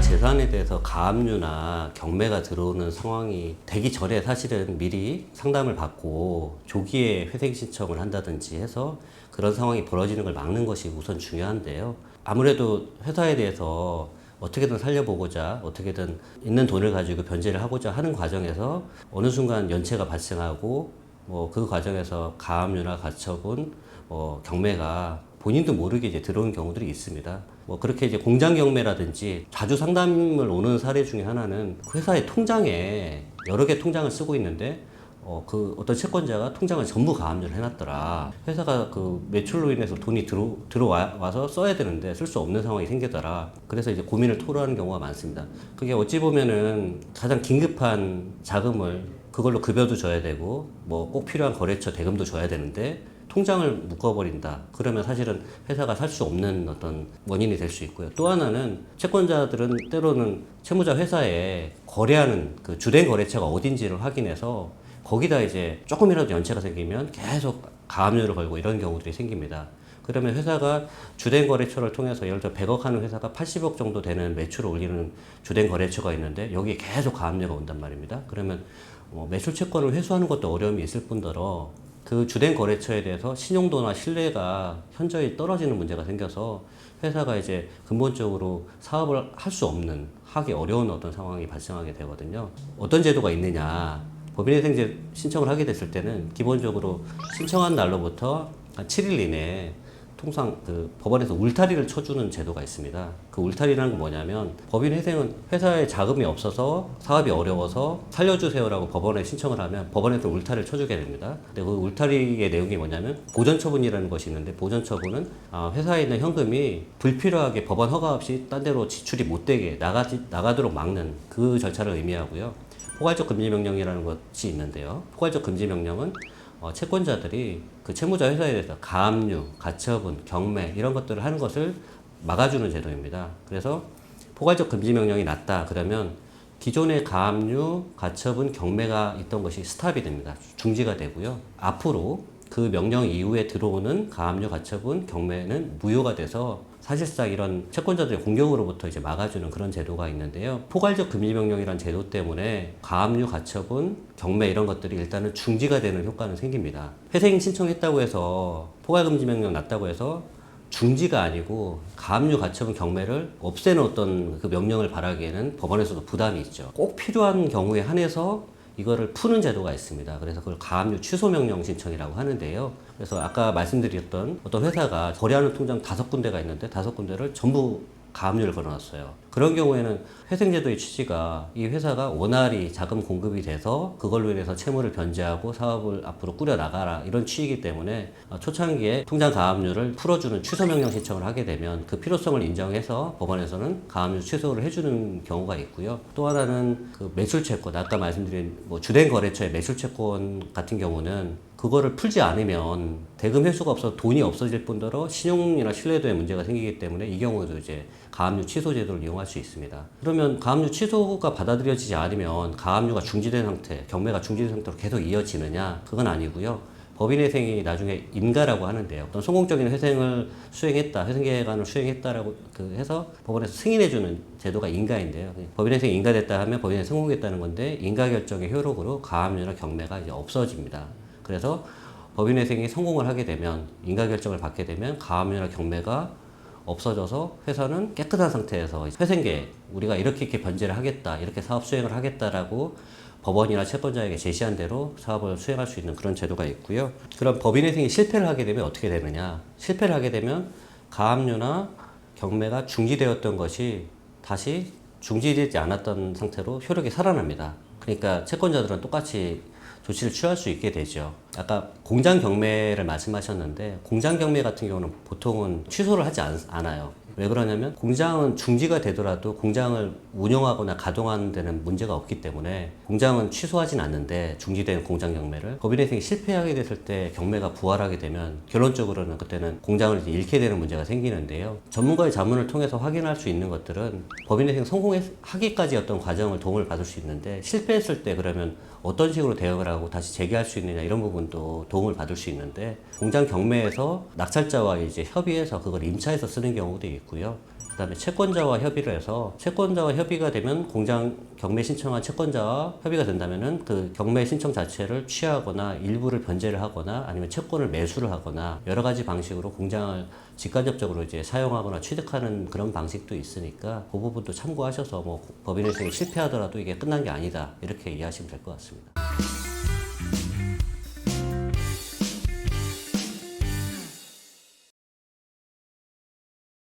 회사 재산에 대해서 가압류나 경매가 들어오는 상황이 되기 전에 사실은 미리 상담을 받고 조기에 회생 신청을 한다든지 해서 그런 상황이 벌어지는 걸 막는 것이 우선 중요한데요. 아무래도 회사에 대해서 어떻게든 살려보고자 어떻게든 있는 돈을 가지고 변제를 하고자 하는 과정에서 어느 순간 연체가 발생하고 그 과정에서 가압류나 가처분, 경매가 본인도 모르게 이제 들어온 경우들이 있습니다. 그렇게 이제 공장 경매라든지 자주 상담을 오는 사례 중에 하나는 회사의 통장에 여러 개 통장을 쓰고 있는데 그 어떤 채권자가 통장을 전부 가압류를 해놨더라. 회사가 그 매출로 인해서 돈이 들어와서 써야 되는데 쓸 수 없는 상황이 생기더라. 그래서 이제 고민을 토로하는 경우가 많습니다. 그게 어찌 보면은 가장 긴급한 자금을 그걸로 급여도 줘야 되고 꼭 필요한 거래처 대금도 줘야 되는데 통장을 묶어버린다. 그러면 사실은 회사가 살 수 없는 어떤 원인이 될 수 있고요. 또 하나는 채권자들은 때로는 채무자 회사에 거래하는 그 주된 거래처가 어딘지를 확인해서 거기다 이제 조금이라도 연체가 생기면 계속 가압류를 걸고 이런 경우들이 생깁니다. 그러면 회사가 주된 거래처를 통해서 예를 들어 100억 하는 회사가 80억 정도 되는 매출을 올리는 주된 거래처가 있는데 여기에 계속 가압류가 온단 말입니다. 그러면 매출 채권을 회수하는 것도 어려움이 있을 뿐더러 그 주된 거래처에 대해서 신용도나 신뢰가 현저히 떨어지는 문제가 생겨서 회사가 이제 근본적으로 사업을 할 수 없는, 하기 어려운 어떤 상황이 발생하게 되거든요. 어떤 제도가 있느냐. 법인회생제 신청을 하게 됐을 때는 기본적으로 신청한 날로부터 한 7일 이내에 통상 그 법원에서 울타리를 쳐주는 제도가 있습니다. 그 울타리라는 건 뭐냐면 법인회생은 회사에 자금이 없어서 사업이 어려워서 살려주세요라고 법원에 신청을 하면 법원에서 울타리를 쳐주게 됩니다. 근데 그 울타리의 내용이 뭐냐면 보전처분이라는 것이 있는데 보전처분은 회사에 있는 현금이 불필요하게 법원 허가 없이 딴 데로 지출이 못 되게 나가도록 막는 그 절차를 의미하고요. 포괄적 금지명령이라는 것이 있는데요. 포괄적 금지명령은 채권자들이 그 채무자 회사에 대해서 가압류, 가처분, 경매 이런 것들을 하는 것을 막아주는 제도입니다. 그래서 포괄적 금지명령이 났다 그러면 기존의 가압류, 가처분, 경매가 있던 것이 스탑이 됩니다. 중지가 되고요. 앞으로 그 명령 이후에 들어오는 가압류, 가처분, 경매는 무효가 돼서 사실상 이런 채권자들의 공격으로부터 이제 막아주는 그런 제도가 있는데요. 포괄적 금지명령이라는 제도 때문에 가압류, 가처분, 경매 이런 것들이 일단은 중지가 되는 효과는 생깁니다. 회생 신청했다고 해서 포괄금지명령 났다고 해서 중지가 아니고 가압류, 가처분, 경매를 없애는 어떤 그 명령을 바라기에는 법원에서도 부담이 있죠. 꼭 필요한 경우에 한해서 이거를 푸는 제도가 있습니다. 그래서 그걸 가압류 취소 명령 신청이라고 하는데요. 그래서 아까 말씀드렸던 어떤 회사가 거래하는 통장 5군데가 있는데 5군데를 전부 가압류를 걸어놨어요. 그런 경우에는 회생제도의 취지가 이 회사가 원활히 자금 공급이 돼서 그걸로 인해서 채무를 변제하고 사업을 앞으로 꾸려나가라 이런 취지이기 때문에 초창기에 통장 가압류를 풀어주는 취소명령 신청을 하게 되면 그 필요성을 인정해서 법원에서는 가압류 취소를 해주는 경우가 있고요. 또 하나는 그 매출채권, 아까 말씀드린 주된 거래처의 매출채권 같은 경우는 그거를 풀지 않으면 대금 회수가 없어서 돈이 없어질 뿐더러 신용이나 신뢰도에 문제가 생기기 때문에 이 경우도 이제 가압류 취소 제도를 이용할 수 있습니다. 그러면 가압류 취소가 받아들여지지 않으면 가압류가 중지된 상태, 경매가 중지된 상태로 계속 이어지느냐? 그건 아니고요. 법인회생이 나중에 인가라고 하는데요. 어떤 성공적인 회생을 수행했다, 회생계획안을 수행했다라고 해서 법원에서 승인해주는 제도가 인가인데요. 법인회생이 인가됐다 하면 법인회생이 성공했다는 건데 인가 결정의 효력으로 가압류나 경매가 이제 없어집니다. 그래서 법인회생이 성공을 하게 되면 인가 결정을 받게 되면 가압류나 경매가 없어져서 회사는 깨끗한 상태에서 회생계획, 우리가 이렇게 변제를 하겠다, 이렇게 사업 수행을 하겠다라고 법원이나 채권자에게 제시한 대로 사업을 수행할 수 있는 그런 제도가 있고요. 그럼 법인회생이 실패를 하게 되면 어떻게 되느냐? 실패를 하게 되면 가압류나 경매가 중지되었던 것이 다시 중지되지 않았던 상태로 효력이 살아납니다. 그러니까 채권자들은 똑같이 조치를 취할 수 있게 되죠. 아까 공장 경매를 말씀하셨는데 공장 경매 같은 경우는 보통은 취소를 하지 않아요. 왜 그러냐면 공장은 중지가 되더라도 공장을 운영하거나 가동하는 데는 문제가 없기 때문에 공장은 취소하진 않는데 중지된 공장 경매를 법인회생이 실패하게 됐을 때 경매가 부활하게 되면 결론적으로는 그때는 공장을 이제 잃게 되는 문제가 생기는데요. 전문가의 자문을 통해서 확인할 수 있는 것들은 법인회생 성공하기까지 어떤 과정을 도움을 받을 수 있는데 실패했을 때 그러면 어떤 식으로 대응을 하고 다시 재개할 수 있느냐 이런 부분도 도움을 받을 수 있는데 공장 경매에서 낙찰자와 이제 협의해서 그걸 임차해서 쓰는 경우도 있고요. 그다음에 채권자와 협의를 해서 채권자와 협의가 되면 공장 경매 신청한 채권자와 협의가 된다면은 그 경매 신청 자체를 취하거나 일부를 변제를 하거나 아니면 채권을 매수를 하거나 여러 가지 방식으로 공장을 직간접적으로 이제 사용하거나 취득하는 그런 방식도 있으니까 그 부분도 참고하셔서 뭐 법인회생이 실패하더라도 이게 끝난 게 아니다 이렇게 이해하시면 될 것 같습니다.